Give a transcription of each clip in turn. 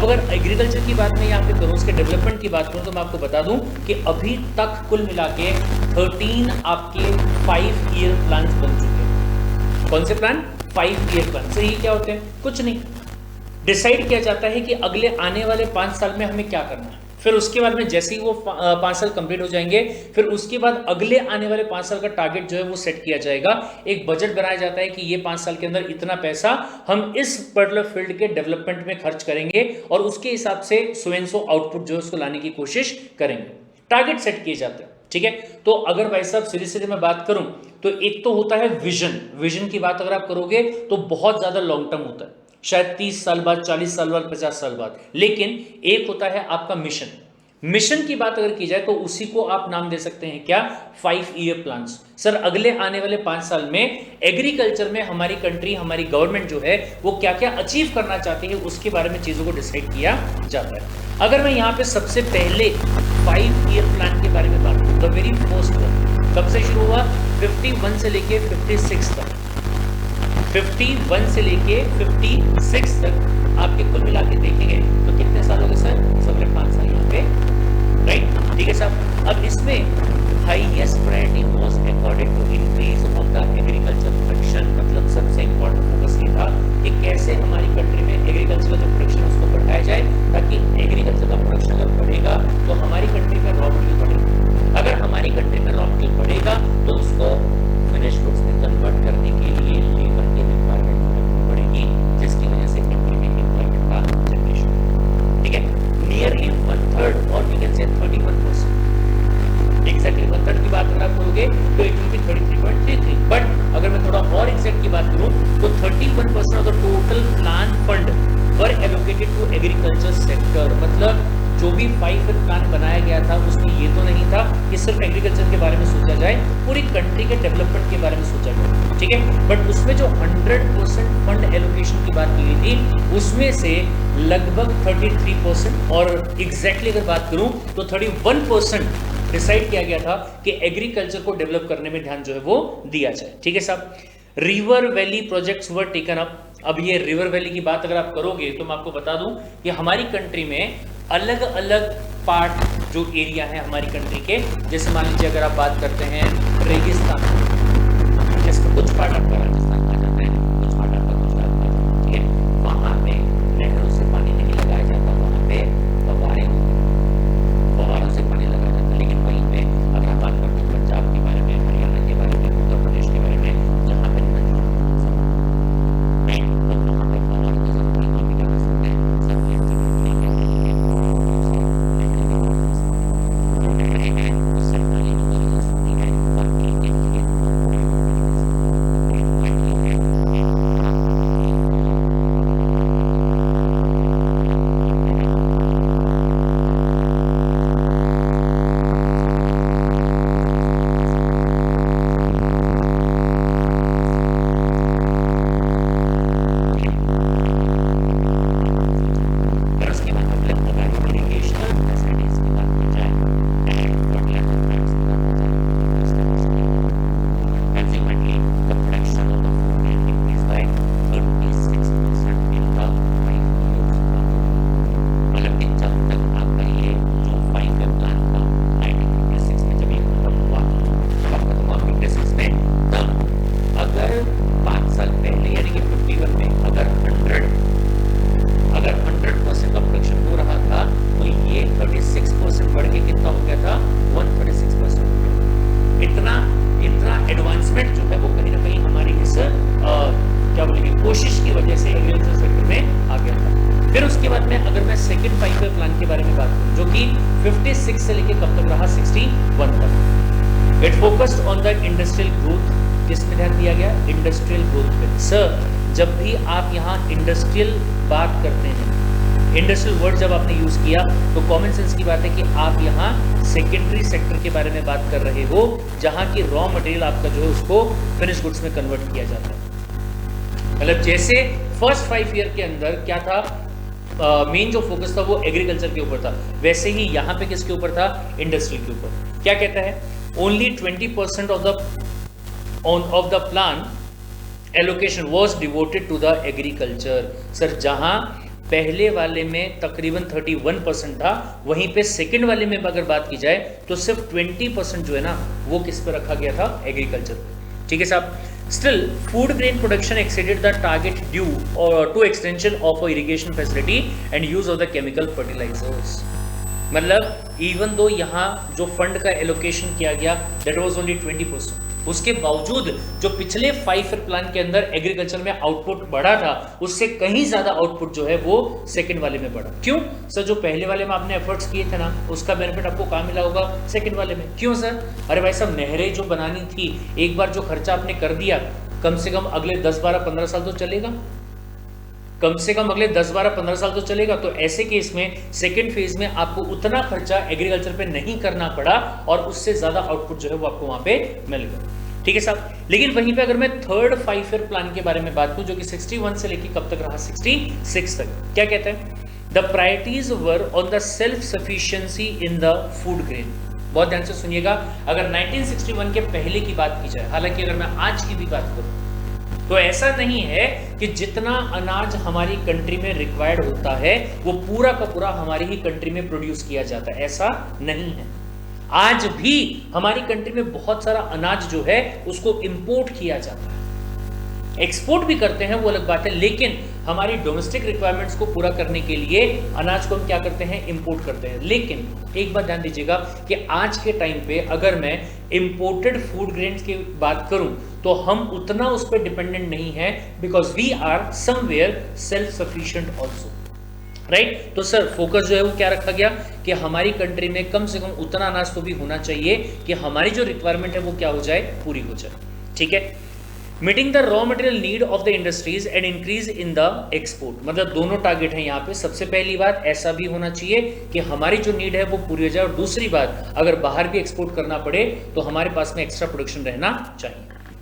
अब अगर एग्रीकल्चर की बात मैं यहाँ पे करूँ, उसके डेवलपमेंट की बात करूँ, तो मैं आपको बता दूं कि अभी तक कुल मिला के 13 आपके 5 ईयर प्लान बन चुके हैं। कौन से प्लान? 5 year plan. सही क्या होते हैं? कुछ नहीं, डिसाइड किया जाता है कि अगले आने वाले 5 साल में हमें क्या करना है। फिर उसके बाद में जैसे ही वो 5 साल कंप्लीट हो जाएंगे, फिर उसके बाद अगले आने वाले 5 साल का टारगेट जो है वो सेट किया जाएगा। एक बजट बनाया जाता है कि ये 5 साल के अंदर इतना पैसा हम इस पर्टिकुलर फील्ड के डेवलपमेंट में खर्च करेंगे और उसके हिसाब से सो एंड सो आउटपुट जो है उसको लाने की कोशिश करेंगे। टारगेट सेट किए जाते हैं, ठीक है। तो अगर भाई साहब सीधे सीधे मैं बात करूं तो एक तो होता है विजन। विजन की बात अगर आप करोगे तो बहुत ज्यादा लॉन्ग टर्म होता है, शायद 30 साल बाद, 40 साल बाद, 50 साल बाद। लेकिन एक होता है आपका मिशन। मिशन की बात अगर की जाए तो उसी को आप नाम दे सकते हैं क्या? 5 ईयर प्लान्स। सर अगले आने वाले 5 साल में एग्रीकल्चर में हमारी कंट्री, हमारी गवर्नमेंट जो है वो क्या क्या अचीव करना चाहती है, उसके बारे में चीजों को डिसाइड किया जाता है। अगर मैं यहाँ पे सबसे पहले 5 ईयर प्लान के बारे में बात करूँ, द वेरी फर्स्ट वन कब से शुरू हुआ? 51 से लेके 56 तक। 51 से लेके 56 तक आपके कुल मिला के देखेंगे तो कितने साल हो गए सर? सबसे 5 साल यहाँ पे, राइट? ठीक है साहब। अब इसमें highest priority was according to increase of the agriculture production. मतलब सबसे इंपॉर्टेंट फोकस ये था कि कैसे हमारी कंट्री में एग्रीकल्चर का जो प्रोडक्शन उसको बढ़ाया जाए, ताकि एग्रीकल्चर का प्रोडक्शन अगर बढ़ेगा तो हमारी कंट्री में रॉ मटेरियल बढ़ेगा। अगर हमारी कंट्री में रॉ मटेरियल बढ़ेगा तो उसको फिनिश गुड्स में कन्वर्ट करने के लिए लेबर की रिक्वायरमेंट बढ़ेगी, जिसकी वजह से कंट्री में एम्प्लॉयमेंट का जनरेशन, ठीक है, नियरली 1/3 और वी कैन से 31%। एग्जैक्टली 1/3 की बात अगर आप करोगे तो इट विल बी 33.33, बट अगर मैं थोड़ा और एग्जैक्ट की बात करूं तो 31% of the total plan fund were allocated to agriculture sector. मतलब जो भी 5 ईयर प्लान बनाया गया था उसमें ये तो नहीं था कि सिर्फ एग्रीकल्चर के बारे में सोचा जाए, पूरी कंट्री के डेवलपमेंट के बारे में सोचा जाए, ठीक है। बट उसमें जो 100% फंड एलोकेशन की बात की गई थी उसमें से लगभग 33% और एग्जैक्टली अगर बात करूं तो 31% डिसाइड किया गया था कि एग्रीकल्चर को डेवलप करने में ध्यान जो है वो दिया जाए, ठीक है साहब। River valley projects were taken up. अब ये रिवर वैली की बात अगर आप करोगे तो मैं आपको बता दूं कि हमारी कंट्री में अलग अलग पार्ट जो एरिया है हमारी कंट्री के, जैसे मान लीजिए अगर आप बात करते हैं रेगिस्तान, जिसमें कुछ पार्ट आपका राजस्थान आ जाता है, कुछ पार्ट आपका गुजरात आ जाता है, ठीक है। वहां पे नहरों से पानी नहीं लगाया जाता, वहां पे फव्वारों से पानी लगाया जाता है। लेकिन वहीं पे अगर आप बात करते हैं पंजाब के बारे में, हरियाणा के बारे में, उत्तर प्रदेश के बारे में, जहाँ पे जब भी आप यहाँ इंडस्ट्रियल बात करते हैं, इंडस्ट्रियल वर्ड जब आपने यूज किया तो कॉमन सेंस की बात है कि आप यहाँ सेकेंडरी सेक्टर के बारे में बात कर रहे हो, जहाँ की रॉ मटेरियल आपका जो है उसको फिनिश गुड्स में कन्वर्ट किया जाता है। मतलब जैसे फर्स्ट 5 ईयर के अंदर क्या था, मेन जो फोकस था वो एग्रीकल्चर के ऊपर था, वैसे ही यहाँ पे किसके ऊपर था? इंडस्ट्री के ऊपर। क्या कहता है? Only 20% of the plan allocation was devoted to the agriculture. Sir जहां पहले वाले में तकरीबन 31% था, वहीं पे सेकंड वाले में अगर बात की जाए तो सिर्फ 20% जो है ना वो किस पे रखा गया था, एग्रीकल्चर पे। ठीक है साहब। Still food grain production exceeded the target due to extension of irrigation facility and use of the chemical fertilizers. मतलब इवन दो यहाँ जो फंड का एलोकेशन किया गया दैट वाज ओनली 20%, उसके बावजूद जो पिछले 5 ईयर प्लान के अंदर एग्रीकल्चर में आउटपुट बढ़ा था उससे कहीं ज्यादा आउटपुट जो है वो सेकंड वाले में बढ़ा। क्यों सर? जो पहले वाले में आपने एफर्ट्स किए थे ना उसका बेनिफिट आपको कहाँ मिला होगा? सेकंड वाले में। क्यों सर? अरे भाई साहब, नहरें जो बनानी थी, एक बार जो खर्चा आपने कर दिया, कम से कम अगले 10, 12, 15 साल तो चलेगा, कम से कम अगले 10, 12, 15 साल तो चलेगा। तो ऐसे केस में सेकंड फेज में आपको उतना खर्चा एग्रीकल्चर पे नहीं करना पड़ा और उससे ज्यादा आउटपुट जो है वो आपको वहां पे मिल गया। ठीक है साहब। लेकिन वहीं पे अगर मैं थर्ड 5 ईयर प्लान के बारे में बात करूं जो कि 61 से लेकर कब तक रहा, 66 तक, क्या कहते हैं? The priorities were on the self sufficiency in the food grain. बहुत ध्यान से सुनिएगा। अगर 1961 के पहले की बात की जाए, हालांकि अगर मैं आज की भी बात करूं तो ऐसा नहीं है कि जितना अनाज हमारी कंट्री में रिक्वायर्ड होता है वो पूरा का पूरा हमारी ही कंट्री में प्रोड्यूस किया जाता है, ऐसा नहीं है। आज भी हमारी कंट्री में बहुत सारा अनाज जो है उसको इंपोर्ट किया जाता है, एक्सपोर्ट भी करते हैं वो अलग बात है, लेकिन हमारी डोमेस्टिक रिक्वायरमेंट्स को पूरा करने के लिए अनाज को हम क्या करते हैं? इंपोर्ट करते हैं। लेकिन एक बात ध्यान दीजिएगा कि आज के टाइम पे अगर मैं इंपोर्टेड फूड ग्रेन्स की बात करूं तो हम उतना उस पर डिपेंडेंट नहीं है, because we are somewhere self sufficient also, right. तो सर फोकस जो है वो क्या रखा गया कि हमारी कंट्री में कम से कम उतना अनाज तो भी होना चाहिए कि हमारी जो रिक्वायरमेंट है वो क्या हो जाए, पूरी हो जाए। ठीक है। Meeting the raw material need of the industries and increase in the export. मतलब दोनों टारगेट हैं यहाँ पे। सबसे पहली बात ऐसा भी होना चाहिए कि हमारी जो नीड है वो पूरी हो जाए, और दूसरी बात अगर बाहर भी एक्सपोर्ट करना पड़े तो हमारे पास में एक्स्ट्रा प्रोडक्शन रहना चाहिए।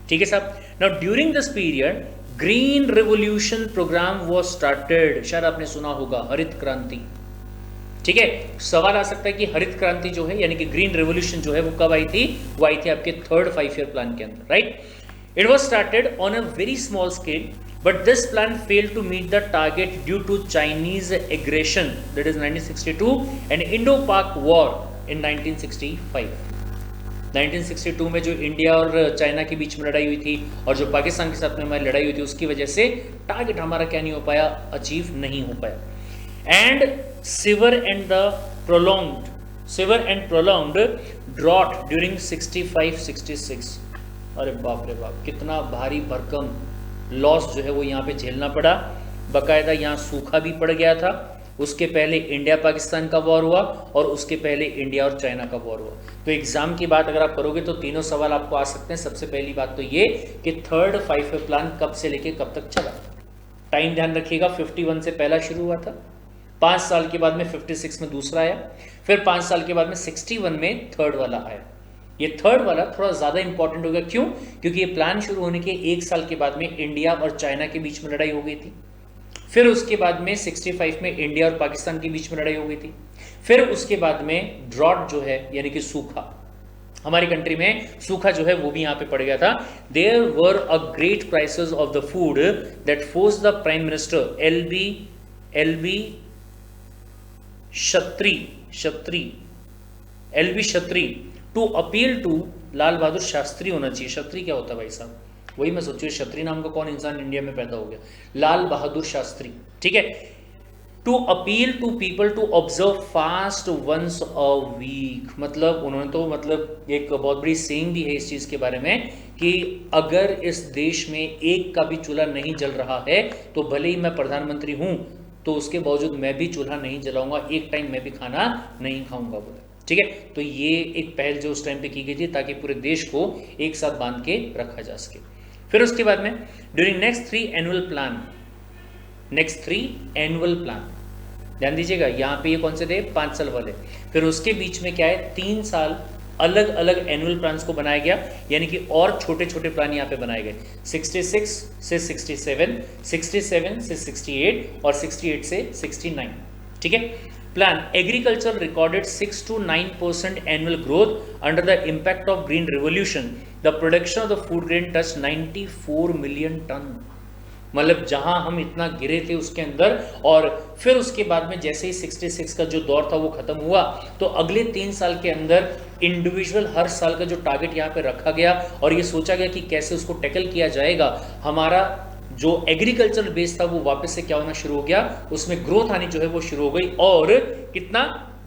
ठीक है साहब। Now during this period green revolution program was started. शायद आपने सुना होगा हरित क्रांति। ठीक है। सवाल आ सकता है कि हरित क्रांति जो है यानी कि ग्रीन रेवोल्यूशन जो है वो कब आई थी? वो आई थी आपके थर्ड 5 ईयर प्लान के अंदर, right. It was started on a very small scale, but this plan failed to meet the target due to Chinese aggression, that is 1962, and Indo-Pak War in 1965. 1962 में जो इंडिया और China के बीच में लड़ाई हुई थी और जो पाकिस्तान के साथ में हमारी लड़ाई हुई थी, उसकी वजह से टारगेट हमारा क्या नहीं हो पाया, अचीव नहीं हो पाया। And severe and prolonged drought during 65-66। अरे बाप रे बाप, कितना भारी भरकम लॉस जो है वो यहाँ पे झेलना पड़ा। बकायदा यहाँ सूखा भी पड़ गया था। उसके पहले इंडिया पाकिस्तान का वॉर हुआ और उसके पहले इंडिया और चाइना का वॉर हुआ। तो एग्जाम की बात अगर आप करोगे तो तीनों सवाल आपको आ सकते हैं। सबसे पहली बात तो ये कि थर्ड 5 ईयर प्लान कब से लेके कब तक चला। टाइम ध्यान रखिएगा, 51 से पहला शुरू हुआ था, 5 साल के बाद में 56 में दूसरा आया, फिर 5 साल के बाद में 61 में थर्ड वाला आया। ये थर्ड वाला थोड़ा ज्यादा इंपॉर्टेंट होगा। क्यों? क्योंकि ये प्लान शुरू होने के 1 साल के बाद में इंडिया और चाइना के बीच में लड़ाई हो गई थी। फिर उसके बाद में 65 में इंडिया और पाकिस्तान के बीच में लड़ाई हो गई थी। फिर उसके बाद में ड्रॉट जो है यानी कि सूखा, हमारी कंट्री में सूखा जो है वो भी यहाँ पे पड़ गया था। There were a great crisis of the food that force the prime minister L B Kshatri to appeal to Lal Bahadur Shastri होना चाहिए। क्षत्री क्या होता है भाई साहब? वही मैं सोचूं, क्षत्री नाम का कौन इंसान इंडिया में पैदा हो गया? लाल बहादुर शास्त्री। ठीक है। To appeal to people to observe fast once a week. मतलब उन्होंने तो एक बहुत बड़ी सेइंग भी है इस चीज के बारे में कि अगर इस देश में एक का भी चूल्हा नहीं जल रहा है तो भले ही मैं प्रधानमंत्री हूं तो उसके बावजूद मैं भी चूल्हा नहीं जलाऊंगा, एक टाइम मैं भी खाना नहीं खाऊंगा बोले। ठीक है। तो ये एक पहल जो उस टाइम पे की गई थी ताकि पूरे देश को एक साथ बांध के रखा जा सके। फिर उसके बाद में ड्यूरिंग नेक्स्ट 3 एनुअल प्लान, ध्यान दीजिएगा यहाँ पे ये कौन से थे? 5 साल वाले। फिर उसके बीच में क्या है, 3 साल अलग अलग एनुअल प्लान्स को बनाया गया, यानी कि और छोटे छोटे प्लान यहाँ पे बनाए गए। 66 से 67, 67 से 68 और 68 से 69। ठीक है। Plan agriculture recorded 6 to 9% annual growth under the impact of green revolution. The production of the food grain touched 94 million ton. मतलब जहां हम इतना गिरे थे उसके अंदर, और फिर उसके बाद में जैसे ही 66 का जो दौर था वो खत्म हुआ, तो अगले 3 साल के अंदर इंडिविजुअल हर साल का जो टारगेट यहाँ पे रखा गया और ये सोचा गया कि कैसे उसको टैकल किया जाएगा, हमारा जो एग्रीकल्चर बेस था वो वापस से क्या होना शुरू हो गया, उसमें ग्रोथ आनी जो है वो शुरू हो गई, और कितना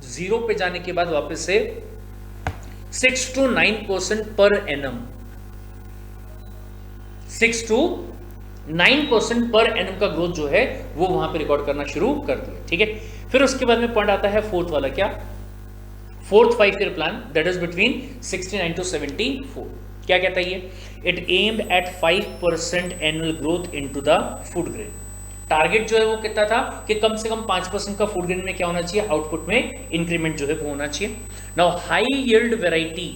0 पे जाने के बाद वापस से 6 to 9% per annum, 6 to 9% per annum का ग्रोथ जो है वो वहां पे रिकॉर्ड करना शुरू कर दिया। ठीक है, फिर उसके बाद में पॉइंट आता है फोर्थ वाला, क्या, fourth 5 year plan, that is between 69 to 74। क्या कहता है ये, it aimed at 5% annual growth into the food grain. Target जो है वो कितना था कि कम से कम 5% का फूड ग्रेन में क्या होना चाहिए, आउटपुट में इंक्रीमेंट जो है वो होना चाहिए। Now high yield variety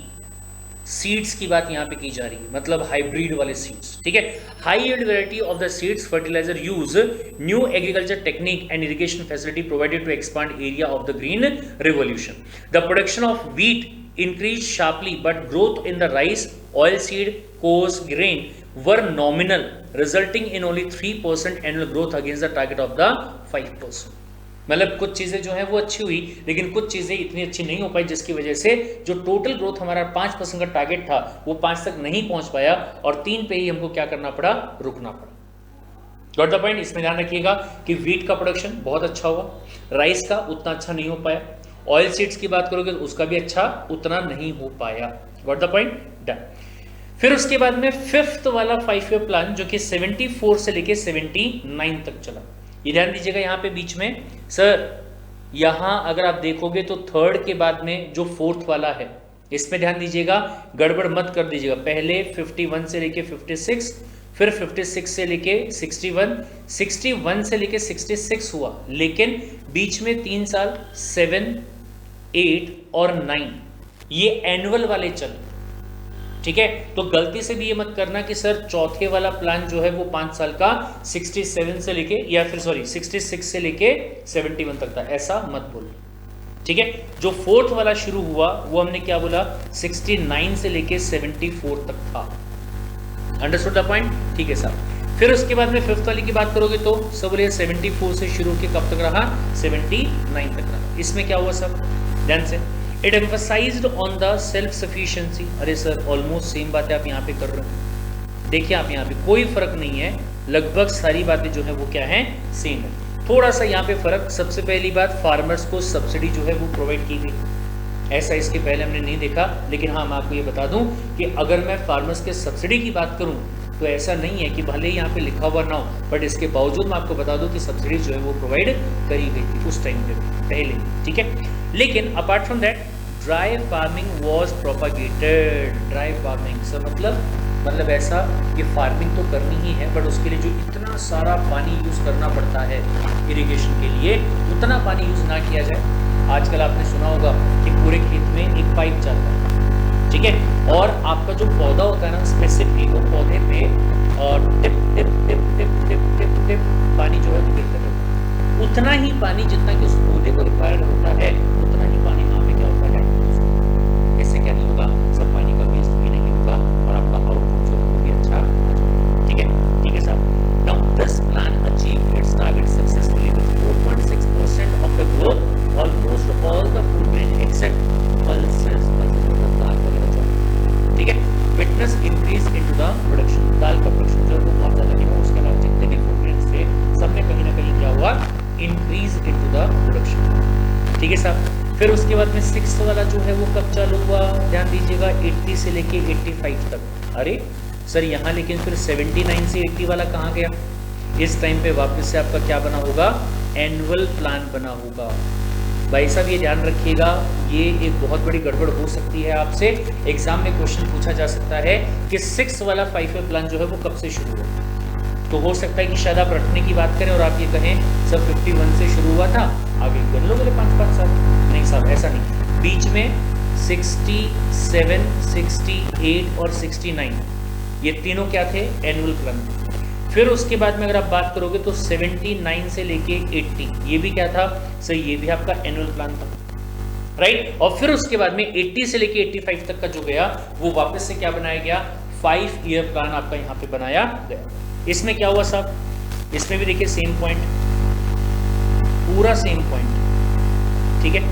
seeds की बात यहां पे की जा रही है, मतलब हाइब्रिड वाले सीड्स। ठीक है, high yield variety of the seeds, fertilizer use, new agriculture technique and irrigation facility provided to expand area of the green revolution. The production of wheat increased sharply, but growth in the rice, oilseed, coarse grain were nominal, resulting in only 3% annual growth against the target of the 5%। मतलब कुछ चीजें जो है वो अच्छी हुई, लेकिन कुछ चीजें इतनी अच्छी नहीं हो पाई, जिसकी वजह से जो टोटल ग्रोथ हमारा 5% का टारगेट था वो 5 तक नहीं पहुंच पाया, और 3 पे ही हमको क्या करना पड़ा, रुकना पड़ा। Got the point. इसमें ध्यान रखिएगा कि व्हीट का प्रोडक्शन बहुत अच्छा हुआ, राइस का उतना अच्छा नहीं हो पाया, ऑयल सीड्स की बात करोगे तो उसका भी अच्छा उतना नहीं हो पाया। Got the point, done. फिर उसके बाद में फिफ्थ वाला 5 ईयर प्लान जो कि 74 से लेके 79 तक चला। ये ध्यान दीजिएगा यहाँ पे बीच में, सर यहाँ अगर आप देखोगे तो थर्ड के बाद में जो फोर्थ वाला है, इसमें ध्यान दीजिएगा, गड़बड़ मत कर दीजिएगा। पहले 51 से लेके 56, फिर 56 से लेके 61, 61 से लेके 66 हुआ, लेकिन बीच में 3 साल 7, 8 और 9 ये एनुअल वाले चले। ठीक है, तो गलती से भी ये मत करना कि सर चौथे वाला प्लान जो है वो 5 साल का 67 से लेके, या फिर सॉरी 66 से लेके 71 तक था, ऐसा मत बोलो। ठीक है, जो फोर्थ वाला शुरू हुआ वो हमने क्या बोला, 69 से लेके 74 तक था। अंडरस्टूड द पॉइंट, ठीक है साहब। फिर उसके बाद में फिफ्थ वाली की बात करोगे तो सब बोले 74 से शुरू के कब तक रहा, 79 तक रहा। इसमें क्या हुआ सब, ध्यान से, it emphasised on the self sufficiency. अरे सर ऑलमोस्ट सेम बातें आप यहाँ पे कर रहे हो, देखिए आप यहाँ पे कोई फर्क नहीं है, लगभग सारी बातें जो है वो क्या है, सेम है। थोड़ा सा यहाँ पे फर्क, सबसे पहली बात फार्मर्स को सब्सिडी जो है वो प्रोवाइड की गई, ऐसा इसके पहले हमने नहीं देखा। लेकिन हाँ मैं आपको ये बता दूं कि अगर मैं फार्मर्स के सब्सिडी की बात करूं तो ऐसा नहीं है कि भले ही यहाँ पे लिखा हुआ ना हो, बट इसके बावजूद मैं आपको बता दूं कि सब्सिडी जो है वो प्रोवाइड करी गई थी उस टाइम पे पहले, ठीक है। लेकिन apart from that dry farming was propagated. Dry farming से मतलब ऐसा कि फार्मिंग तो करनी ही है, बट उसके लिए जो इतना सारा पानी यूज करना पड़ता है इरिगेशन के लिए, उतना पानी यूज ना किया जाए। आजकल आपने सुना होगा कि पूरे खेत में एक पाइप जाता है, ठीक है, और आपका जो पौधा होता है ना, स्पेसिफिकली वो पौधे पे tip tip tip tip tip tip tip पानी जो है वो गिरता रहता है। उतना ही पानी जितना कि उस पौधे को रिक्वायर्ड होता है, उतना ही पानी वहाँ पे क्या होता है, इससे क्या नहीं होगा, सब पानी का वेस्ट भी नहीं होगा और आपका आउटपुट जो है वो भी अच्छा आ जाएगा। ठीक है साहब। Now this plan achieved its target successfully with 4.6% of the growth, almost all the food grain except pulses, ठीक है। Witness increase into the production, दाल का प्रोडक्शन जो है वो बहुत ज्यादा नहीं हुआ, उसके अलावा जितने भी फूड ग्रेन्स थे सब में कहीं ना कहीं क्या हुआ, इंक्रीज इनटू द प्रोडक्शन। ठीक है साहब। फिर उसके बाद में सिक्स्थ वाला जो है वो कब चालू हुआ, ध्यान दीजिएगा, 80 से लेके 85 तक। अरे सर यहाँ लेकिन फिर 79 से 80 वाला कहाँ गया, इस टाइम पे वापस से आपका क्या बना होगा, एनुअल प्लान बना होगा। भाई साहब ये ध्यान रखिएगा, ये एक बहुत बड़ी गड़बड़ हो सकती है, आपसे एग्जाम में क्वेश्चन पूछा जा सकता है कि 6 वाला 5 ईयर प्लान जो है वो कब से शुरू हुआ। तो हो सकता है कि शायद आप रटने की बात करें और आप ये कहें सर 51 से शुरू हुआ था, आगे कर लो बोले 5-5 साल। नहीं साहब ऐसा नहीं, बीच में 67, 68 और 69 ये तीनों क्या थे, एनुअल प्लान। फिर उसके बाद में अगर आप बात करोगे तो 79 से लेके 80 ये भी क्या था सर, ये भी आपका एनुअल प्लान था, राइट। और फिर उसके बाद में 80 से लेके 85 तक का जो गया वो वापस से क्या बनाया गया, 5 ईयर प्लान आपका यहाँ पे बनाया गया। इसमें क्या हुआ साहब, इसमें भी देखिए सेम पॉइंट, पूरा सेम पॉइंट, ठीक है।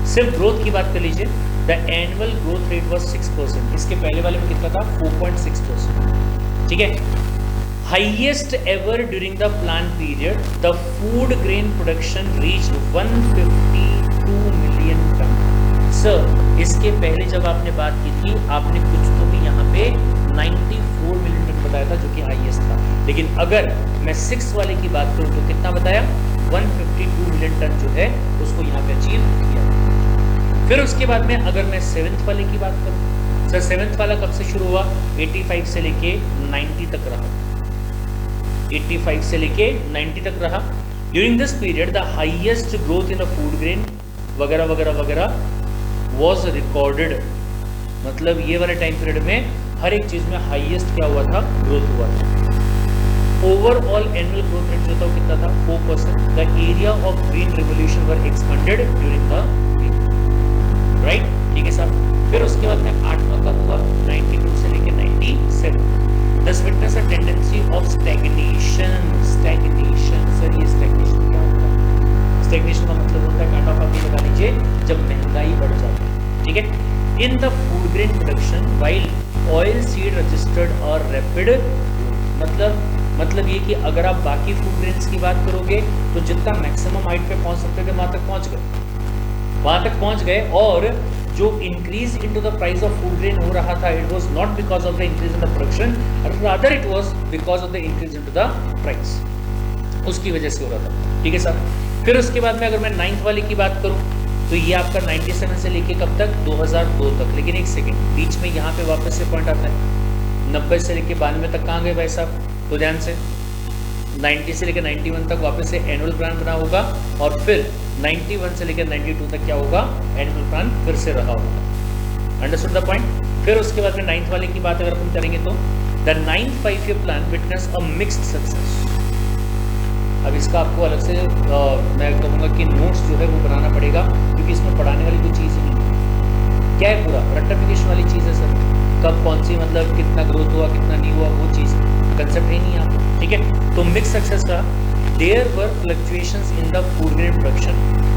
सिर्फ ग्रोथ की बात कर लीजिए, the annual growth rate was 6%, इसके पहले वाले में कितना था 4.6%, ठीक है। Highest ever during the plan period the food grain production reached 152 million ton. Sir इसके पहले जब आपने बात की थी आपने कुछ तो भी यहाँ पे 94 मिलियन टन बताया था जो कि हाईएस्ट था, लेकिन अगर मैं 6 वाले की बात करूं तो कितना बताया 152 मिलियन टन जो है उसको यहाँ पे अचीव किया। फिर उसके बाद में अगर मैं 7th वाले की बात करूं, सर 7th वाला कब से शुरू हुआ, 85 से लेके 90 तक रहा, 85 से लेके 90 तक रहा। During this period the highest growth in the food grain वगैरह वगैरह वगैरह वॉज रिकॉर्डेड, मतलब ये वाले टाइम पीरियड में हर एक चीज में हाईएस्ट क्या हुआ था, ग्रोथ हुआ था। ओवरऑल एनुअल ग्रोथ रेट जो था वो कितना था 4%। The area of green revolution were expanded during the right, ठीक है साहब। फिर उसके बाद में 8वां कब हुआ 92 से लेके 97। Thus witness a tendency of stagnation, sir ये stagnation क्या होता है, stagnation का मतलब होता है काट ऑफ आप ये लगा लीजिए जब महंगाई बढ़ जाती है, ठीक है। इन the food grain production while oil seed registered और रैपिड, मतलब ये कि अगर आप बाकी फूड ग्रेन्स की बात करोगे तो जितना मैक्सिमम हाइट पे पहुंच सकते थे वहां तक पहुंच गए, और जो increase into the price of food grain हो रहा था it was not because of the increase in the production, rather it was because of the increase into the price, उसकी वजह से हो रहा था, ठीक है सर। फिर उसके बाद में अगर मैं 9th वाले की बात करूं तो ये आपका 97 से लेके कब तक 2002 तक, लेकिन एक सेकेंड बीच में यहाँ पे वापस से पॉइंट आता है 90 से लेके 92 तक कहाँ गए भाई साहब, तो ध्यान से 90 से लेकर 91 तक वापस से एनुअल प्लान बना होगा, और फिर 91 से लेकर 92 तक क्या होगा, एनुअल प्लान फिर से रहा होगा। Understood the point. फिर उसके बाद में 9th वाले की बात अगर हम करेंगे तो the 9th 5-year plan witness a mixed success. अब इसका आपको अलग से मैं कहूँगा कि नोट्स जो है वो बनाना पड़ेगा, क्योंकि इसमें पढ़ाने वाली कोई चीज़ ही नहीं, क्या है पूरा रेक्टिफिकेशन वाली चीज़ है सर, कब कौन सी मतलब कितना ग्रोथ हुआ कितना नहीं हुआ वो चीज़ कंसेप्ट ही नहीं है आपको, ठीक है। तो मिक्स सक्सेस का there were fluctuations in the food grain production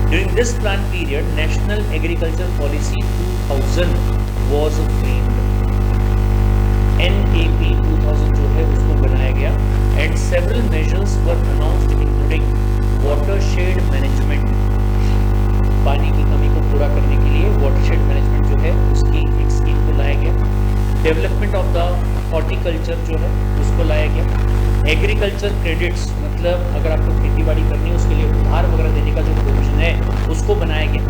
during this plan period national agriculture policy 2000 was framed, NAP 2000 जो है उसको बनाया गया, and several measures were announced including watershed management, पानी की कमी को पूरा करने के लिए वाटरशेड मैनेजमेंट जो है उसकी एक स्कीम को लाया गया, डेवलपमेंट ऑफ द हॉर्टिकल्चर जो है उसको लाया गया, एग्रीकल्चर क्रेडिट्स मतलब अगर आपको खेती बाड़ी करनी है उसके लिए उधार वगैरह देने का जो प्रोविजन है उसको बनाया गया,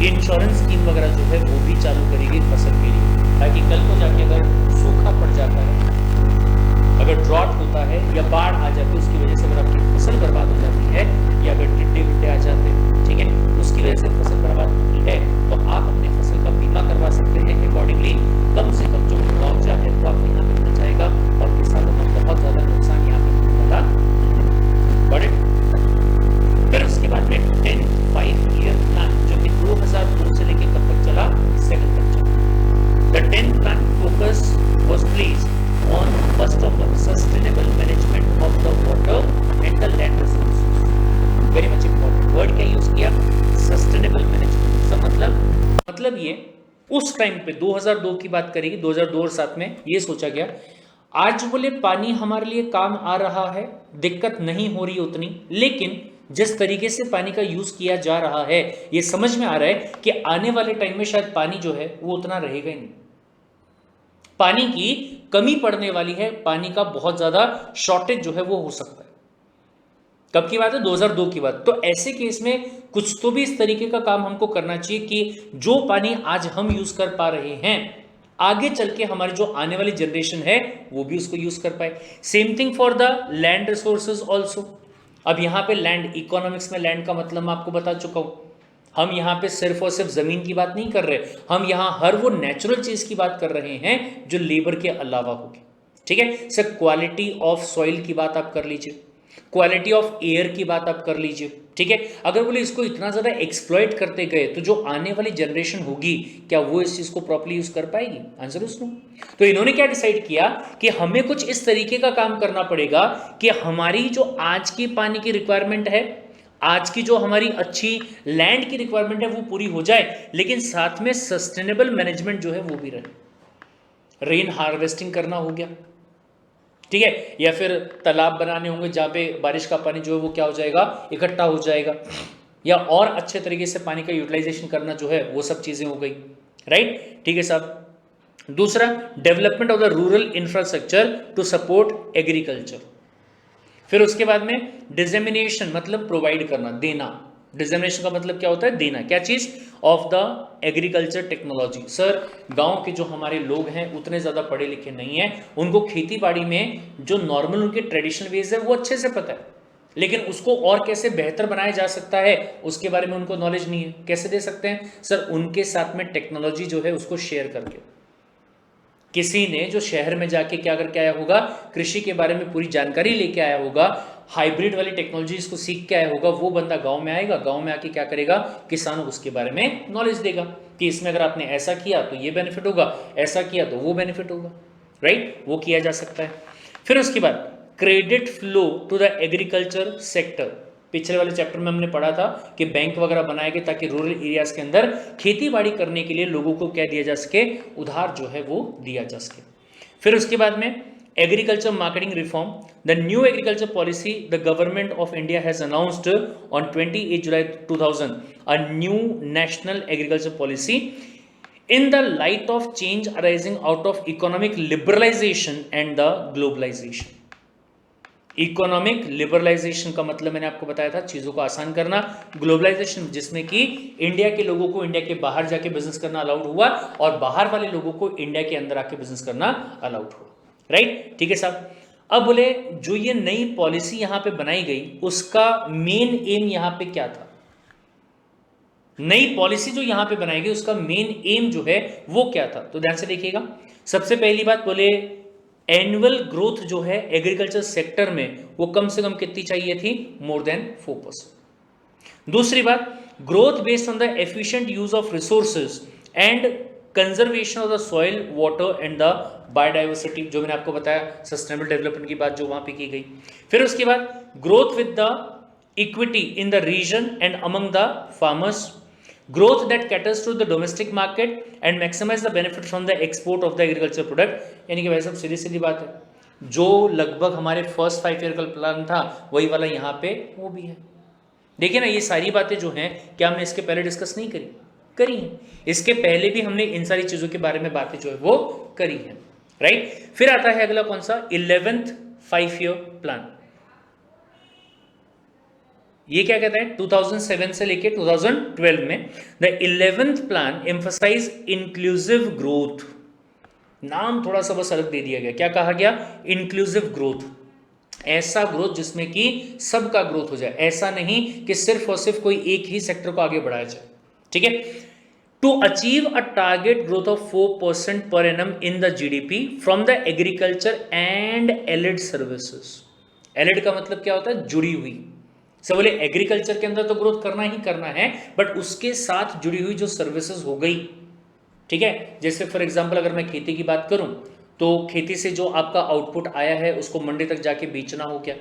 इंश्योरेंस स्कीम वगैरह जो है वो भी चालू करेगी फसल के लिए, ताकि कल को जाके अगर सूखा पड़ जाता है, अगर ड्रॉट होता है या बाढ़ आ जाती है उसकी वजह से अगर आपकी फसल बर्बाद हो जाती है, या अगर टिड्डे विड्डे आ जाते हैं, ठीक है, उसकी वजह से फसल बर्बाद होती है, तो आप अपने फसल का बीमा करवा सकते हैं अकॉर्डिंगली, कम से कम जो मुआवजा है वो आपको यहाँ पे मिल जाएगा, और किसानों को बहुत ज्यादा नुकसान यहाँ पे होने वाला बड़े। फिर उसके बाद में 10th 5-year प्लान जो कि 2002 से लेकर कब तक चला, 7 तक चला। The 10th plan focus was placed on first of all sustainable management of the water and the land resources. Very much important word क्या यूज किया, sustainable management। सब मतलब ये उस टाइम पे 2002 की बात करेगी, 2002 और 7 में ये सोचा गया आज बोले पानी हमारे लिए काम आ रहा है, दिक्कत नहीं हो रही उतनी, लेकिन जिस तरीके से पानी का यूज किया जा रहा है ये समझ में आ रहा है कि आने वाले टाइम में शायद पानी जो है वो उतना रहेगा ही नहीं, पानी की कमी पड़ने वाली है, पानी का बहुत ज्यादा शॉर्टेज जो है वो हो सकता है। कब की बात है, 2002 की बात। तो ऐसे केस में कुछ तो भी इस तरीके का काम हमको करना चाहिए कि जो पानी आज हम यूज कर पा रहे हैं आगे चल के हमारी जो आने वाली जनरेशन है वो भी उसको यूज कर पाए। Same thing for the land resources also. अब यहां पे लैंड, इकोनॉमिक्स में लैंड का मतलब मैं आपको बता चुका हूं, हम यहाँ पे सिर्फ और सिर्फ जमीन की बात नहीं कर रहे, हम यहाँ हर वो नेचुरल चीज की बात कर रहे हैं जो लेबर के अलावा होगी, ठीक है सर। क्वालिटी ऑफ सॉइल की बात आप कर लीजिए, क्वालिटी ऑफ एयर की बात आप कर लीजिए, ठीक है। अगर बोले इसको इतना ज़्यादा एक्सप्लॉइट करते गए तो जो आने वाली जनरेशन होगी क्या वो इस चीज़ को प्रॉपर्ली यूज़ कर पाएगी? Answer is no. तो इन्होंने क्या डिसाइड किया कि हमें कुछ इस तरीके का काम करना पड़ेगा कि हमारी जो आज की पानी की रिक्वायरमेंट है, आज की जो हमारी अच्छी लैंड की रिक्वायरमेंट है वो पूरी हो जाए, लेकिन साथ में सस्टेनेबल मैनेजमेंट जो है वो भी रहे। रेन हार्वेस्टिंग करना हो गया, ठीक है, या फिर तालाब बनाने होंगे जहाँ पे बारिश का पानी जो है वो क्या हो जाएगा, इकट्ठा हो जाएगा, या और अच्छे तरीके से पानी का यूटिलाइजेशन करना जो है वो सब चीज़ें हो गई, राइट, ठीक है साहब। दूसरा, development of the rural infrastructure to support agriculture. फिर उसके बाद में डिसेमिनेशन मतलब प्रोवाइड करना, देना। डिसेमिनेशन का मतलब क्या होता है? देना। क्या चीज? Of the agriculture technology. Sir, गांव के जो हमारे लोग हैं उतने ज़्यादा पढ़े लिखे नहीं हैं, उनको खेती बाड़ी में जो नॉर्मल उनके ट्रेडिशनल वेज है वो अच्छे से पता है, लेकिन उसको और कैसे बेहतर बनाया जा सकता है उसके बारे में उनको नॉलेज नहीं है। कैसे दे सकते हैं? सर, उनके साथ में टेक्नोलॉजी जो है उसको शेयर करके। किसी ने जो शहर में जाके क्या करके आया होगा, कृषि के बारे में पूरी जानकारी लेके आया होगा, हाइब्रिड वाली टेक्नोलॉजी इसको सीख के आया होगा, वो बंदा गांव में आएगा, गांव में आके क्या करेगा, किसानों को उसके बारे में नॉलेज देगा कि इसमें अगर आपने ऐसा किया तो ये बेनिफिट होगा, ऐसा किया तो वो बेनिफिट होगा, राइट, वो किया जा सकता है। फिर उसके बाद credit flow to the agriculture sector. पिछले वाले चैप्टर में हमने पढ़ा था कि बैंक वगैरह बनाए गए ताकि रूरल एरियाज के अंदर खेती बाड़ी करने के लिए लोगों को क्या दिया जा सके, उधार जो है वो दिया जा सके। फिर उसके बाद में agriculture marketing reform. The new agriculture policy the government of India has announced on 28 July 2000 a new national agriculture policy in the light of change arising out of economic liberalization and the globalization. Economic liberalization का मतलब मैंने आपको बताया था, चीजों को आसान करना। ग्लोबलाइजेशन जिसमें कि इंडिया के लोगों को इंडिया के बाहर जाके बिजनेस करना अलाउड हुआ और बाहर वाले लोगों को इंडिया के अंदर आके बिजनेस करना अलाउड हुआ, राइट, ठीक है साहब। अब बोले जो ये नई पॉलिसी यहां पे बनाई गई उसका मेन एम यहां पे क्या था? नई पॉलिसी जो यहां पे बनाई गई उसका मेन एम जो है वो क्या था? तो ध्यान से देखिएगा। सबसे पहली बात बोले एनुअल ग्रोथ जो है एग्रीकल्चर सेक्टर में वो कम से कम कितनी चाहिए थी? More than 4%। दूसरी बात, growth based on the efficient use of resources and conservation of the soil, water and the biodiversity, जो मैंने आपको बताया सस्टेनेबल डेवलपमेंट की बात जो वहां पे की गई। फिर उसके बाद growth with the equity in the region and among the farmers, growth that caters to the domestic market and maximize the benefit from the export of the agriculture product। यानी कि भाई साहब सीधी सीधी बात है, जो लगभग हमारे फर्स्ट 5 ईयर का प्लान था वही वाला यहाँ पे वो भी है। देखिए ना, ये सारी बातें जो हैं क्या हमने इसके पहले डिस्कस नहीं करी हैं? इसके पहले भी हमने इन सारी चीजों के बारे में बातें जो है वो करी है, राइट। फिर आता है अगला कौन सा? 11th 5 year plan. ये क्या कहता है? 2007 से लेके 2012 में the 11th plan emphasize inclusive growth. नाम थोड़ा सा बस अलग दे दिया गया। क्या कहा गया? Inclusive growth. ऐसा ग्रोथ जिसमें कि सबका ग्रोथ हो जाए, ऐसा नहीं कि सिर्फ और सिर्फ कोई एक ही सेक्टर को आगे बढ़ाया जाए, ठीक है। To achieve a target growth of 4% per annum in the GDP from the agriculture and allied services. Allied का मतलब क्या होता है? जुड़ी हुई। सब बोले एग्रीकल्चर के अंदर तो ग्रोथ करना ही करना है, बट उसके साथ जुड़ी हुई जो सर्विसेज हो गई, ठीक है। जैसे फॉर एग्जांपल अगर मैं खेती की बात करूं तो खेती से जो आपका आउटपुट आया है उसको मंडी तक जाके बेचना हो गया,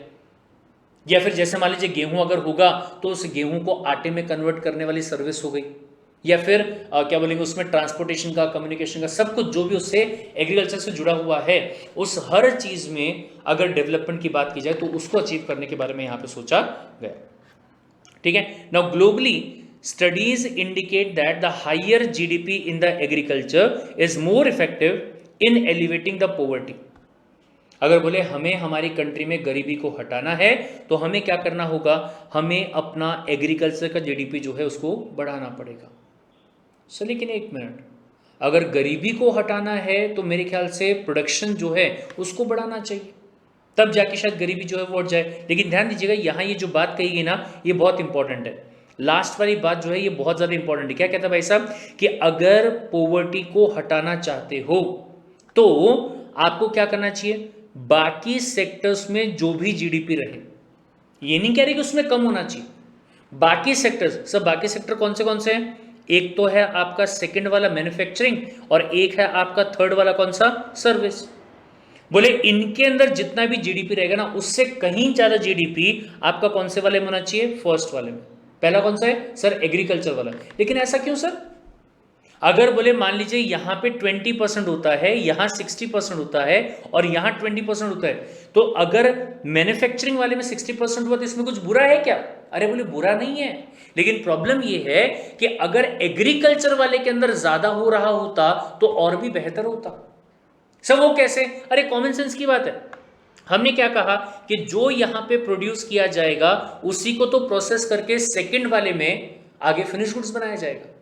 या फिर जैसे मान लीजिए गेहूं अगर होगा तो उस गेहूं को आटे में कन्वर्ट करने वाली सर्विस हो गई, या फिर क्या बोलेंगे उसमें ट्रांसपोर्टेशन का, कम्युनिकेशन का, सब कुछ जो भी उससे एग्रीकल्चर से जुड़ा हुआ है, उस हर चीज में अगर डेवलपमेंट की बात की जाए तो उसको अचीव करने के बारे में यहां पे सोचा गया, ठीक है। Now globally studies indicate that the higher GDP in the agriculture is more effective in alleviating the poverty. अगर बोले हमें हमारी कंट्री में गरीबी को हटाना है तो हमें क्या करना होगा? हमें अपना एग्रीकल्चर का जीडीपी जो है उसको बढ़ाना पड़ेगा। सो लेकिन एक मिनट, अगर गरीबी को हटाना है तो मेरे ख्याल से प्रोडक्शन जो है उसको बढ़ाना चाहिए, तब जाके शायद गरीबी जो है वो हट जाए। लेकिन ध्यान दीजिएगा, यहाँ ये जो बात कही गई ना ये बहुत इंपॉर्टेंट है। लास्ट वाली बात जो है ये बहुत ज़्यादा इंपॉर्टेंट है। क्या कहता है भाई साहब कि अगर पॉवर्टी को हटाना चाहते हो तो आपको क्या करना चाहिए? बाकी सेक्टर्स में जो भी जीडीपी रहे, ये नहीं कह रही कि उसमें कम होना चाहिए। बाकी सेक्टर्स, सब बाकी सेक्टर कौन से हैं? एक तो है आपका सेकंड वाला मैन्युफैक्चरिंग और एक है आपका थर्ड वाला कौन सा? सर्विस। बोले इनके अंदर जितना भी जीडीपी रहेगा ना, उससे कहीं ज्यादा जीडीपी आपका कौन से वाले में होना चाहिए? फर्स्ट वाले में। पहला कौन सा है सर? एग्रीकल्चर वाला। लेकिन ऐसा क्यों सर? अगर बोले मान लीजिए यहां पे 20% होता है, यहां 60% होता है और यहां 20% होता है, तो अगर मैन्युफैक्चरिंग वाले में 60% हुआ तो इसमें कुछ बुरा है क्या? अरे बोले बुरा नहीं है, लेकिन प्रॉब्लम ये है कि अगर एग्रीकल्चर वाले के अंदर ज्यादा हो रहा होता तो और भी बेहतर होता। सब वो कैसे? अरे कॉमन सेंस की बात है। हमने क्या कहा कि जो यहां पे प्रोड्यूस किया जाएगा उसी को तो प्रोसेस करके सेकंड वाले में आगे फिनिश गुड्स बनाया जाएगा।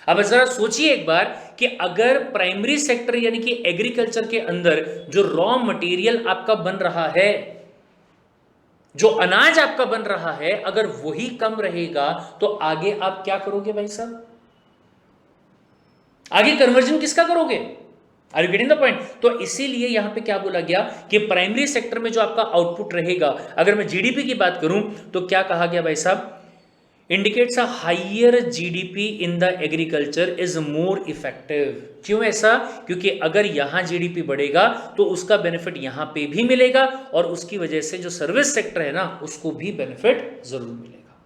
अब जरा सोचिए एक बार कि अगर प्राइमरी सेक्टर यानी कि एग्रीकल्चर के अंदर जो रॉ मटेरियल आपका बन रहा है, जो अनाज आपका बन रहा है, अगर वही कम रहेगा तो आगे आप क्या करोगे भाई साहब? आगे कन्वर्जन किसका करोगे? Are you getting the point? तो इसीलिए यहां पे क्या बोला गया कि प्राइमरी सेक्टर में जो आपका आउटपुट रहेगा, अगर मैं जीडीपी की बात करूं तो क्या कहा गया भाई साहब? Indicates a higher GDP in the agriculture is more effective. क्यों ऐसा? क्योंकि अगर यहां जीडीपी बढ़ेगा तो उसका बेनिफिट यहां पे भी मिलेगा और उसकी वजह से जो सर्विस सेक्टर है ना, उसको भी बेनिफिट जरूर मिलेगा।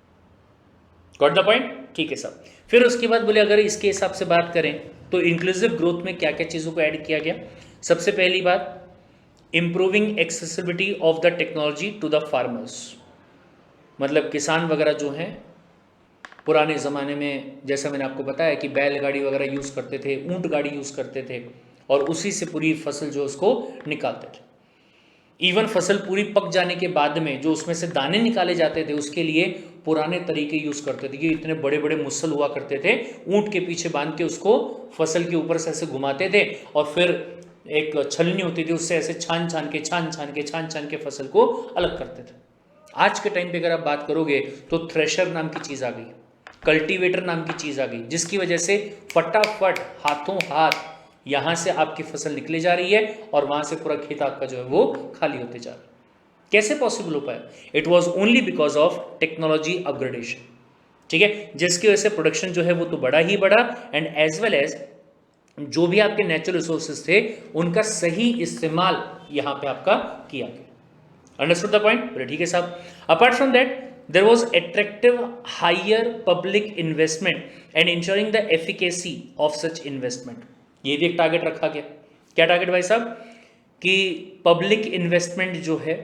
Got the point? ठीक है साहब। फिर उसके बाद बोले अगर इसके हिसाब से बात करें तो इंक्लूसिव ग्रोथ में क्या क्या चीज़ों को ऐड किया गया? सबसे पहली बात, improving accessibility of the technology to the farmers. मतलब किसान वगैरह जो हैं, पुराने ज़माने में जैसा मैंने आपको बताया कि बैलगाड़ी वगैरह यूज़ करते थे, ऊंट गाड़ी यूज़ करते थे और उसी से पूरी फसल जो उसको निकालते थे। इवन फसल पूरी पक जाने के बाद में जो उसमें से दाने निकाले जाते थे उसके लिए पुराने तरीके यूज़ करते थे कि इतने बड़े बड़े मुसल हुआ करते थे, ऊंट के पीछे बांध के उसको फसल के ऊपर से ऐसे घुमाते थे और फिर एक छलनी होती थी, उससे ऐसे छान छान के फसल को अलग करते थे। आज के टाइम पे अगर आप बात करोगे तो थ्रेशर नाम की चीज़ आ गई, कल्टीवेटर नाम की चीज़ आ गई, जिसकी वजह से फटाफट हाथों हाथ यहाँ से आपकी फसल निकली जा रही है और वहाँ से पूरा खेत आपका जो है वो खाली होते जा रहा है। कैसे पॉसिबल हो पाया? It was only because of technology upgradation. ठीक है, जिसकी वजह से प्रोडक्शन जो है वो तो बढ़ा ही बढ़ा एंड एज वेल एज जो भी आपके नेचुरल रिसोर्सेज थे उनका सही इस्तेमाल यहाँ पे आपका किया गया। Understood the point? बोले ठीक है साहब। Apart from that there was attractive higher public investment and ensuring the efficacy of such investment। ये भी एक टारगेट रखा गया। क्या टारगेट भाई साहब? कि पब्लिक इन्वेस्टमेंट जो है,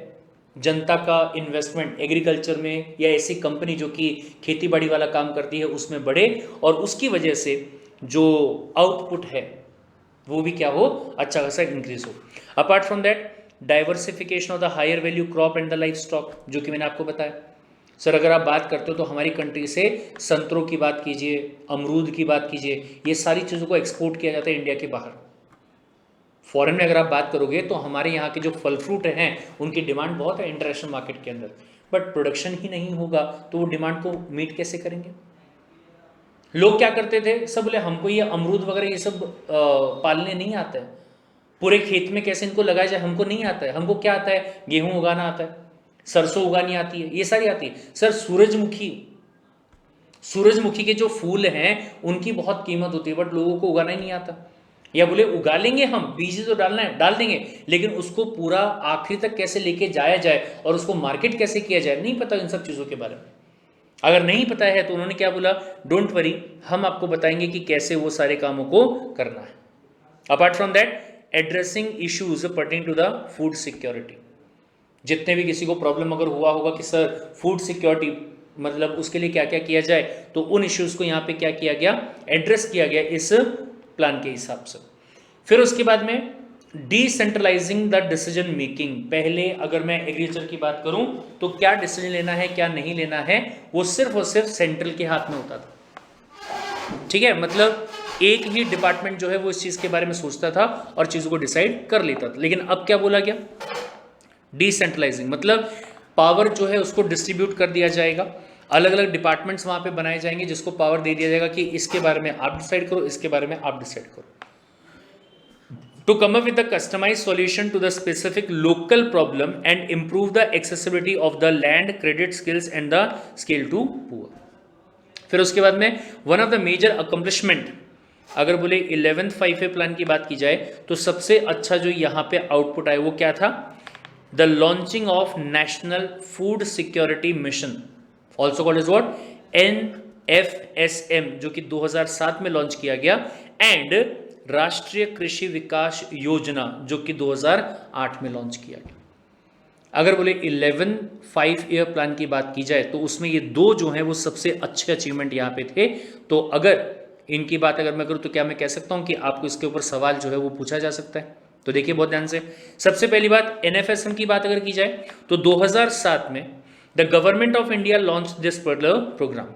जनता का इन्वेस्टमेंट एग्रीकल्चर में या ऐसी कंपनी जो कि खेती बाड़ी वाला काम करती है उसमें बढ़े और उसकी वजह से जो आउटपुट है वो भी क्या हो? अच्छा खासा इंक्रीज हो। Apart from that diversification of the higher value crop and the livestock, जो कि मैंने आपको बताया। सर अगर आप बात करते हो तो हमारी कंट्री से संतरों की बात कीजिए, अमरूद की बात कीजिए, ये सारी चीज़ों को एक्सपोर्ट किया जाता है इंडिया के बाहर। फॉरेन में अगर आप बात करोगे तो हमारे यहाँ के जो फल फ्रूट हैं उनकी डिमांड बहुत है इंटरनेशनल मार्केट के अंदर, बट प्रोडक्शन ही नहीं होगा तो वो डिमांड को मीट कैसे करेंगे? लोग क्या करते थे, सब बोले हमको ये अमरूद वगैरह ये सब पालने नहीं आता है, पूरे खेत में कैसे इनको लगाया जाए हमको नहीं आता है। हमको क्या आता है? गेहूँ उगाना आता है, सरसों उगानी आती है, ये सारी आती है। सर सूरजमुखी के जो फूल हैं उनकी बहुत कीमत होती है बट लोगों को उगाना ही नहीं आता। या बोले उगा लेंगे हम, बीज तो डालना है डाल देंगे, लेकिन उसको पूरा आखिरी तक कैसे लेके जाया जाए और उसको मार्केट कैसे किया जाए नहीं पता इन सब चीज़ों के बारे में। अगर नहीं पता है तो उन्होंने क्या बोला, डोंट वरी, हम आपको बताएंगे कि कैसे वो सारे कामों को करना है। Apart from that addressing issues pertaining to the food security. जितने भी किसी को प्रॉब्लम अगर हुआ होगा कि सर फूड सिक्योरिटी मतलब उसके लिए क्या क्या किया जाए, तो उन इश्यूज को यहाँ पे क्या किया गया, एड्रेस किया गया इस प्लान के हिसाब से। फिर उसके बाद में डिसेंट्रलाइजिंग द डिसीजन मेकिंग। पहले अगर मैं एग्रीकल्चर की बात करूं तो क्या डिसीजन लेना है क्या नहीं लेना है वो सिर्फ और सिर्फ सेंट्रल के हाथ में होता था। ठीक है, मतलब एक ही डिपार्टमेंट जो है वो इस चीज़ के बारे में सोचता था और चीज़ों को डिसाइड कर लेता था। लेकिन अब क्या बोला गया, डिसेंट्रलाइजिंग, मतलब पावर जो है उसको डिस्ट्रीब्यूट कर दिया जाएगा, अलग अलग डिपार्टमेंट्स वहाँ पे बनाए जाएंगे जिसको पावर दे दिया जाएगा कि इसके बारे में आप डिसाइड करो, इसके बारे में आप डिसाइड करो। to come up with a customized solution to the specific local problem and improve the accessibility of the land, credit, skills and the scale to poor. फिर उसके बाद में one of the major accomplishment, अगर बोले 11th 5A plan की बात की जाए तो सबसे अच्छा जो यहाँ पे आउटपुट आया वो क्या था? The launching of national food security mission, also called is what, NFSM, जो कि 2007 में लॉन्च किया गया, एंड राष्ट्रीय कृषि विकास योजना जो कि 2008 में लॉन्च किया गया. अगर बोले 11 5 प्लान की बात की जाए तो उसमें ये दो जो हैं वो सबसे अच्छे अचीवमेंट यहाँ पे थे. तो अगर इनकी बात अगर मैं करूँ तो क्या मैं कह सकता हूँ कि आपको इसके ऊपर सवाल जो है वो पूछा जा सकता है. तो देखिए बहुत ध्यान से, सबसे पहली बात NFSM की बात अगर की जाए तो 2007 में the government of India launch this program.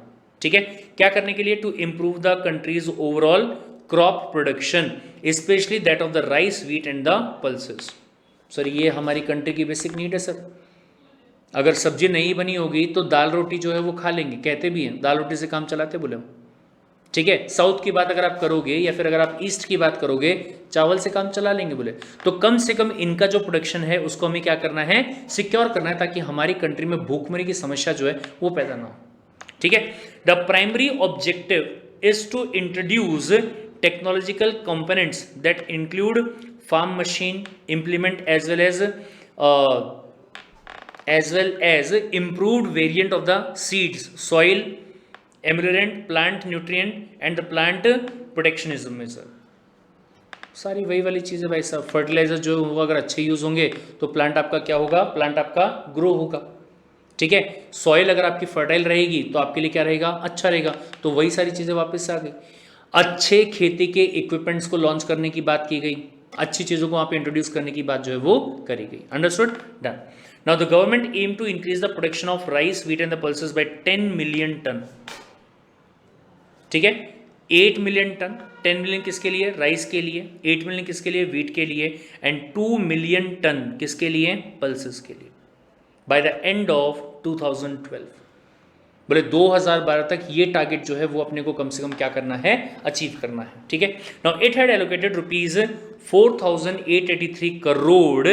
ठीक है, क्या करने के लिए? To improve the country's overall crop production, specially that of the rice, wheat and the pulses. Sir ये हमारी कंट्री की बेसिक नीड है सर. अगर सब्जी नहीं बनी होगी तो दाल रोटी जो है वो खा लेंगे, कहते भी हैं दाल रोटी से काम चलाते बोले. ठीक है, साउथ की बात अगर आप करोगे या फिर अगर आप ईस्ट की बात करोगे, चावल से काम चला लेंगे बोले. तो कम से कम इनका जो प्रोडक्शन है उसको हमें क्या करना है? सिक्योर करना है, ताकि हमारी कंट्री में भूखमरी की समस्या जो है वो पैदा ना हो. ठीक है, the primary objective is to introduce technological components that include farm machine implement as well as improved variant of the seeds, soil ameliorant, plant nutrient and the plant protectionism में सर सारी वही वाली चीज़ें भाई साहब. फर्टिलाइजर जो होगा अगर अच्छे यूज़ होंगे तो प्लांट आपका क्या होगा? प्लांट आपका ग्रो होगा. ठीक है, सॉइल अगर आपकी फर्टाइल रहेगी तो आपके लिए क्या रहेगा? अच्छा रहेगा. तो वही सारी चीज़ें वापस आ गई. अच्छे खेती के इक्विपमेंट्स को लॉन्च करने की बात की गई, अच्छी चीज़ों को वहाँ पे इंट्रोड्यूस करने की बात जो है वो करी गई. Understood? Done. Now the government aim to increase the production of rice, wheat and the pulses by 10 million ton. ठीक है, 8 मिलियन टन. 10 मिलियन किसके लिए? राइस के लिए. 8 मिलियन किसके लिए? व्हीट के लिए. एंड 2 मिलियन टन किसके लिए? पल्सेस के लिए, बाय द एंड ऑफ 2012. बोले 2012 तक ये टारगेट जो है वो अपने को कम से कम क्या करना है? अचीव करना है. ठीक है, now it had allocated rupees 4,883 crore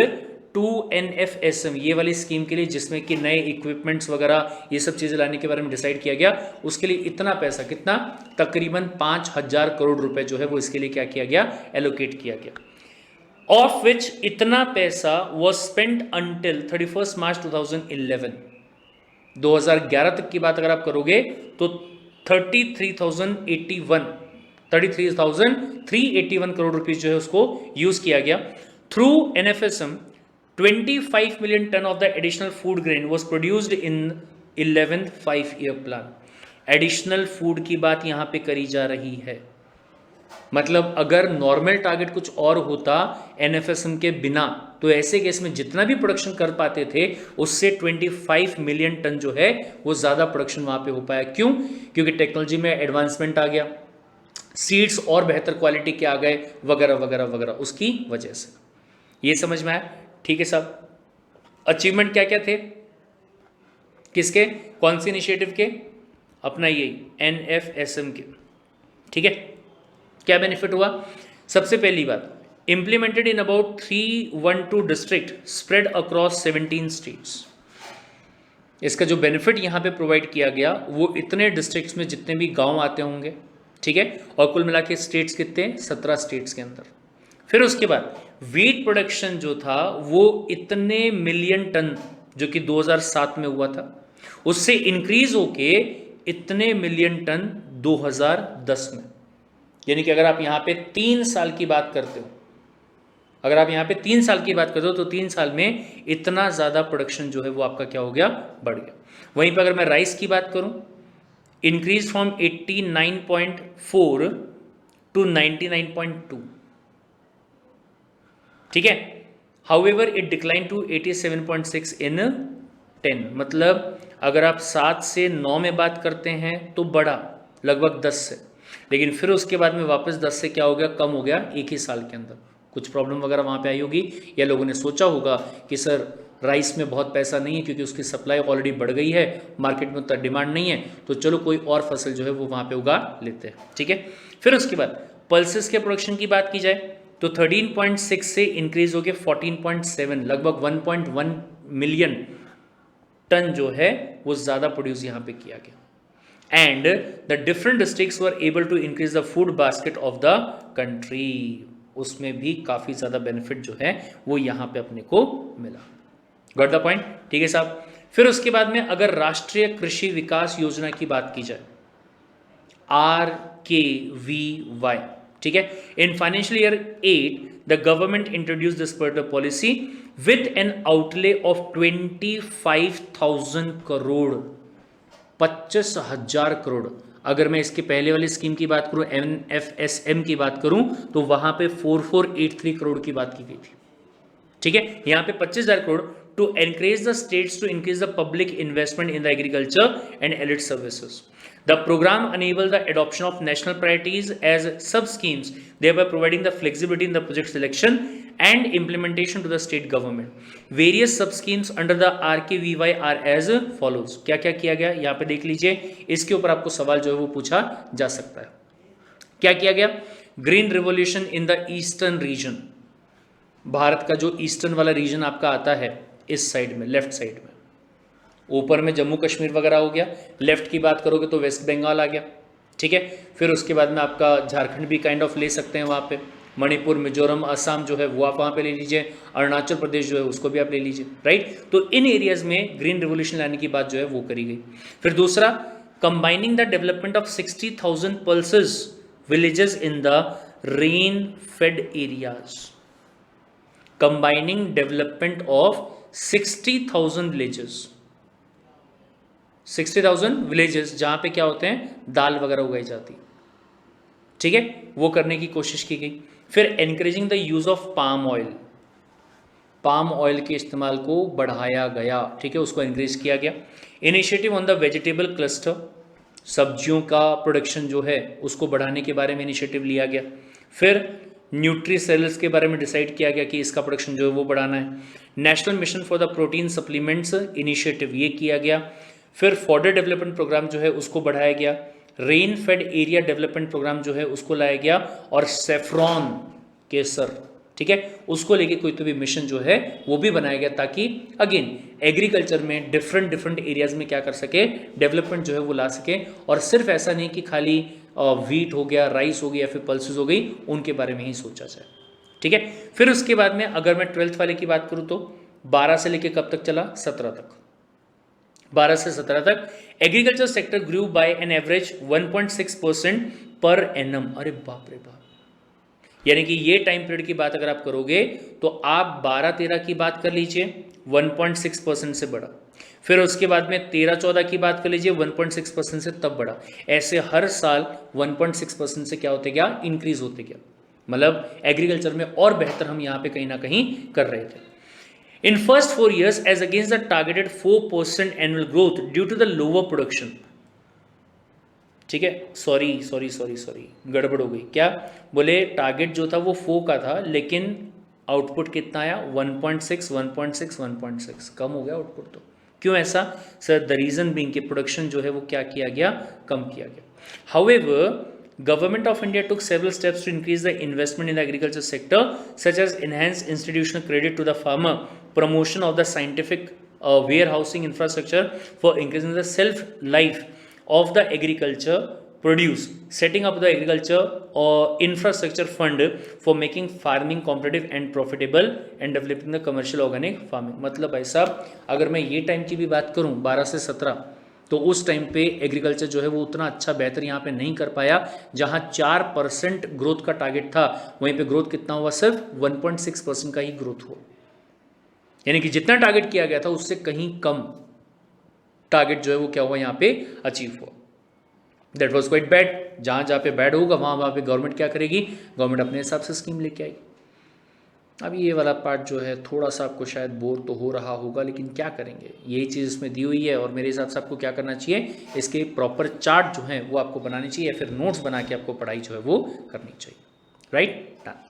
to NFSM, ये वाली स्कीम के लिए, जिसमें कि नए इक्विपमेंट्स वगैरह ये सब चीज़ें लाने के बारे में डिसाइड किया गया. उसके लिए इतना पैसा, कितना? तकरीबन 5,000 करोड़ रुपए जो है वो इसके लिए क्या किया गया? एलोकेट किया गया. ऑफ विच इतना पैसा वॉज स्पेंट अंटिल 31 मार्च 2011. 2011 तक की बात अगर आप करोगे तो 33,381 करोड़ रुपीस जो है उसको यूज किया गया. Through NFSM 25 million ton of the additional food grain was produced in 11th 5 plan. Additional food की बात यहां पे करी जा रही है. मतलब अगर नॉर्मल टारगेट कुछ और होता NFSM के बिना, तो ऐसे केस में जितना भी प्रोडक्शन कर पाते थे उससे 25 मिलियन टन जो है वो ज़्यादा प्रोडक्शन वहाँ पे हो पाया. क्यों? क्योंकि टेक्नोलॉजी में एडवांसमेंट आ गया, सीड्स और बेहतर क्वालिटी के आ गए, वगैरह वगैरह वगैरह, उसकी वजह से. ये समझ में आया? ठीक है साहब. अचीवमेंट क्या क्या थे किसके? कौन से इनिशिएटिव के? अपना यही NFSM के. ठीक है, क्या बेनिफिट हुआ? सबसे पहली बात, implemented in about 312 district spread across 17 states. इसका जो बेनिफिट यहाँ पे प्रोवाइड किया गया वो इतने डिस्ट्रिक्ट्स में जितने भी गांव आते होंगे. ठीक है, और कुल मिला के स्टेट्स कितने? 17 स्टेट्स के अंदर. फिर उसके बाद वीट प्रोडक्शन जो था वो इतने मिलियन टन जो कि 2007 में हुआ था, उससे इंक्रीज होके इतने मिलियन टन 2010 में. यानी कि अगर आप यहाँ पे 3 साल की बात करते हो, अगर आप यहाँ पे 3 साल की बात करते हो तो 3 साल में इतना ज़्यादा प्रोडक्शन जो है वो आपका क्या हो गया? बढ़ गया. वहीं पर अगर मैं राइस की बात करूँ, इंक्रीज फ्रॉम 89.4 टू 99.2. ठीक है, हाउएवर इट डिक्लाइन टू 87.6 इन 10. मतलब अगर आप 7 से 9 में बात करते हैं तो बढ़ा लगभग 10 से, लेकिन फिर उसके बाद में वापस 10 से क्या हो गया? कम हो गया एक ही साल के अंदर. कुछ प्रॉब्लम वगैरह वहाँ पे आई होगी, या लोगों ने सोचा होगा कि सर राइस में बहुत पैसा नहीं है क्योंकि उसकी सप्लाई ऑलरेडी बढ़ गई है, मार्केट में उतना डिमांड नहीं है, तो चलो कोई और फसल जो है वो वहाँ पे उगा लेते हैं. ठीक है, फिर उसके बाद पल्सेस के प्रोडक्शन की बात की जाए तो 13.6 से इंक्रीज हो गया 14.7, लगभग 1.1 मिलियन टन जो है वो ज़्यादा प्रोड्यूस यहाँ पे किया गया। And the different districts were able to increase the food basket of the country, उसमें भी काफ़ी ज़्यादा बेनिफिट जो है वो यहाँ पे अपने को मिला। Got the point? ठीक है साहब। फिर उसके बाद में अगर राष्ट्रीय कृषि विकास योजना की बात की जाए, RKVY, ठीक है, in financial year 8 the government introduce this particular policy with an outlay of 25,000 crore, 25,000 crore. अगर मैं इसके पहले वाली स्कीम की बात करूं, NFSM की बात करूं, तो वहां पे 4483 करोड़ की बात की गई थी। ठीक है, यहां पे 25,000 crore to encourage the states to increase the public investment in the agriculture and allied services. The program enable the adoption of national priorities as sub-schemes, thereby providing the flexibility in the project selection and implementation to the state government. Various sub-schemes under the RKVY are as follows. क्या क्या किया गया यहाँ पे देख लीजिए, इसके ऊपर आपको सवाल जो है वो पूछा जा सकता है। क्या किया गया? Green revolution in the eastern region, Bharat का जो ईस्टर्न वाला रीजन आपका आता है इस साइड में, लेफ्ट साइड में, ऊपर में जम्मू कश्मीर वगैरह हो गया, लेफ्ट की बात करोगे तो वेस्ट बंगाल आ गया। ठीक है, फिर उसके बाद में आपका झारखंड भी काइंड ऑफ ले सकते हैं वहाँ पे, मणिपुर, मिजोरम, असम जो है वो आप वहाँ पे ले लीजिए, अरुणाचल प्रदेश जो है उसको भी आप ले लीजिए, राइट। तो इन एरियाज में ग्रीन रिवोल्यूशन लाने की बात जो है वो करी गई। फिर दूसरा, combining the development of 60,000 pulses villages in the rain fade areas, combining development of 60,000 villages, 60,000 villages जहां पे क्या होते हैं, दाल वगैरह उगाई जाती, ठीक है, वो करने की कोशिश की गई। फिर encouraging the use of palm oil, palm oil के इस्तेमाल को बढ़ाया गया, ठीक है, उसको एनकरेज किया गया। Initiative on the vegetable cluster, सब्जियों का प्रोडक्शन जो है उसको बढ़ाने के बारे में इनिशिएटिव लिया गया। फिर न्यूट्री सेल्स के बारे में डिसाइड किया गया कि इसका प्रोडक्शन जो है वो बढ़ाना है। National mission for the protein supplements initiative ये किया गया। फिर फॉडर डेवलपमेंट प्रोग्राम जो है उसको बढ़ाया गया। Rain fed area development program जो है उसको लाया गया, और सेफ्रॉन केसर, ठीक है, उसको लेके कोई तो भी मिशन जो है वो भी बनाया गया, ताकि अगेन एग्रीकल्चर में डिफरेंट एरियाज में क्या कर सके, डेवलपमेंट जो है वो ला सके। और सिर्फ ऐसा नहीं कि खाली वीट हो गया, राइस हो गया या फिर पल्सेस हो गई, उनके बारे में ही सोचा जाए, ठीक है। फिर उसके बाद में अगर मैं 12th वाले की बात करूँ तो 12 से लेके कब तक चला, 17 तक, 12 से 17 तक agriculture sector grew by an average 1.6% per annum. अरे बाप रे बाप, यानी कि ये टाइम पीरियड की बात अगर आप करोगे तो आप 12-13 की बात कर लीजिए, 1.6% से बढ़ा। फिर उसके बाद में 13-14 की बात कर लीजिए, 1.6% से तब बढ़ा। ऐसे हर साल 1.6% से क्या होते गया, इंक्रीज होते गया। मतलब एग्रीकल्चर में और बेहतर हम यहाँ पे कहीं ना कहीं कर रहे थे। In first 4 years, as against the targeted 4% annual growth due to the lower production, ठीक है, सॉरी गड़बड़ हो गई। क्या बोले, टारगेट जो था वो 4 का था, लेकिन आउटपुट कितना आया, 1.6, कम हो गया आउटपुट। तो क्यों ऐसा सर? द रीजन बीइंग कि प्रोडक्शन जो है वो क्या किया गया, कम किया गया। However, Government of India took several steps to increase the investment in the agriculture sector, such as enhanced institutional credit to the farmer, promotion of the scientific warehousing infrastructure for increasing the shelf life of the agriculture produce, setting up the agriculture infrastructure fund for making farming competitive and profitable, and developing the commercial organic farming। मतलब भाई साहब, अगर मैं ये time की भी बात करूँ 12 से 17, तो उस टाइम पे एग्रीकल्चर जो है वो उतना अच्छा बेहतर यहाँ पे नहीं कर पाया। जहाँ 4% ग्रोथ का टारगेट था, वहीं पे ग्रोथ कितना हुआ, सिर्फ 1.6% का ही ग्रोथ हुआ। यानी कि जितना टारगेट किया गया था उससे कहीं कम टारगेट जो है वो क्या हुआ, यहाँ पे अचीव हुआ। That was quite bad. जहाँ पे बैड होगा वहाँ पे गवर्नमेंट क्या करेगी, गवर्नमेंट अपने हिसाब से स्कीम लेके आएगी। अब ये वाला पार्ट जो है थोड़ा सा आपको शायद बोर तो हो रहा होगा, लेकिन क्या करेंगे, यही चीज़ इसमें दी हुई है। और मेरे हिसाब से आपको क्या करना चाहिए, इसके प्रॉपर चार्ट जो है वो आपको बनानी चाहिए, या फिर नोट्स बना के आपको पढ़ाई जो है वो करनी चाहिए, राइट।